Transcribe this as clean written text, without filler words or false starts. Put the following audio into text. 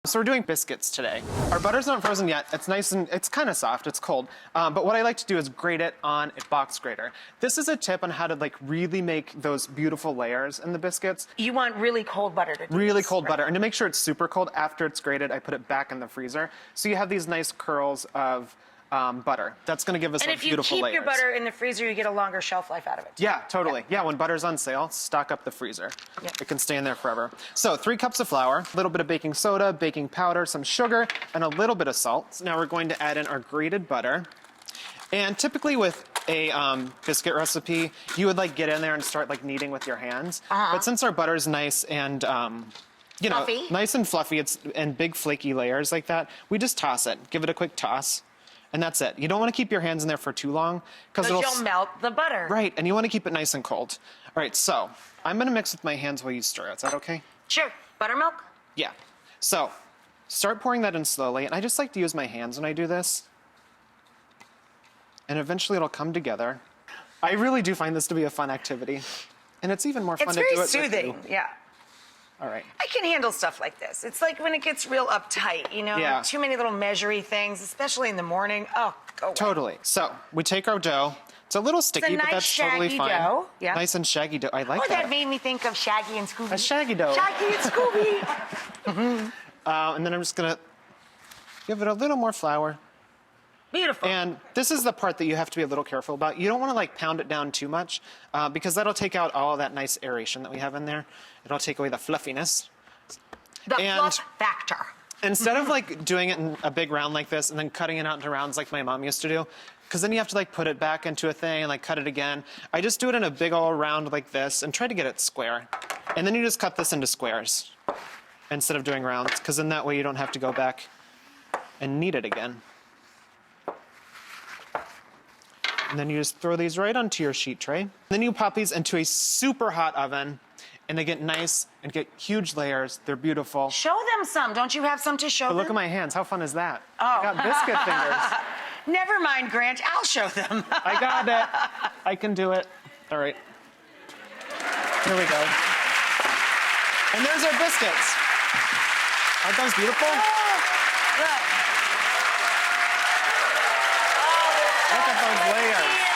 So we're doing biscuits today. Our butter's not frozen yet. It's nice and it's kind of soft, it's cold. But what I like to do is grate it on a box grater. This is a tip on how to like really make those beautiful layers in the biscuits. You want really cold butter to do Really this, cold right? butter. And to make sure it's super cold, after it's grated, I put it back in the freezer. So you have these nice curls of butter. That's gonna give us And like if you beautiful keep layers. your butter in the freezer, you get a longer shelf life out of it. Yeah, totally. Yeah, when butter's on sale, stock up the freezer. Yep. It can stay in there forever. So 3 cups of flour, a little bit of baking soda, baking powder, some sugar, and a little bit of salt. So now we're going to add in our grated butter. And typically with a biscuit recipe, you would like get in there and start like kneading with your hands. But since our butter's nice and you know, Fluffy. nice and fluffy, it's and big flaky layers like that, we just toss it. Give it a quick toss. And that's it. You don't want to keep your hands in there for too long because you'll melt the butter. Right, and you want to keep it nice and cold. All right, so I'm gonna mix with my hands while you stir. Is that okay? Sure. Buttermilk? Yeah. So start pouring that in slowly, and I just like to use my hands when I do this. And eventually it'll come together. I really do find this to be a fun activity. And it's even more fun It's to do very it soothing, with you. yeah. All right. I can handle stuff like this. It's like when it gets real uptight, you know? Yeah. Too many little measury things, especially in the morning. Oh, go away. Totally. So we take our dough. It's a little sticky, but nice that's totally shaggy fine. dough, yeah. Nice and shaggy dough. I like Oh, that. that made me think of Shaggy and Scooby. A shaggy dough. Shaggy and Scooby. And then I'm just gonna give it a little more flour. Beautiful. And this is the part that you have to be a little careful about. You don't want to like pound it down too much because that'll take out all of that nice aeration that we have in there. It'll take away the fluffiness. the and- fluff factor. Instead of like doing it in a big round like this and then cutting it out into rounds like my mom used to do, because then you have to like put it back into a thing and like cut it again. I just do it in a big old round like this and try to get it square. And then you just cut this into squares instead of doing rounds, because in that way you don't have to go back and knead it again. And then you just throw these right onto your sheet tray. And then you pop these into a super hot oven, and they get nice and get huge layers. They're beautiful. Show them some. Don't you have some to show But them? look at my hands. How fun is that? Oh. I got biscuit fingers. Never mind, Grant. I'll show them. I got it. I can do it. All right. Here we go. And there's our biscuits. Aren't those beautiful? Look. Look at those layers.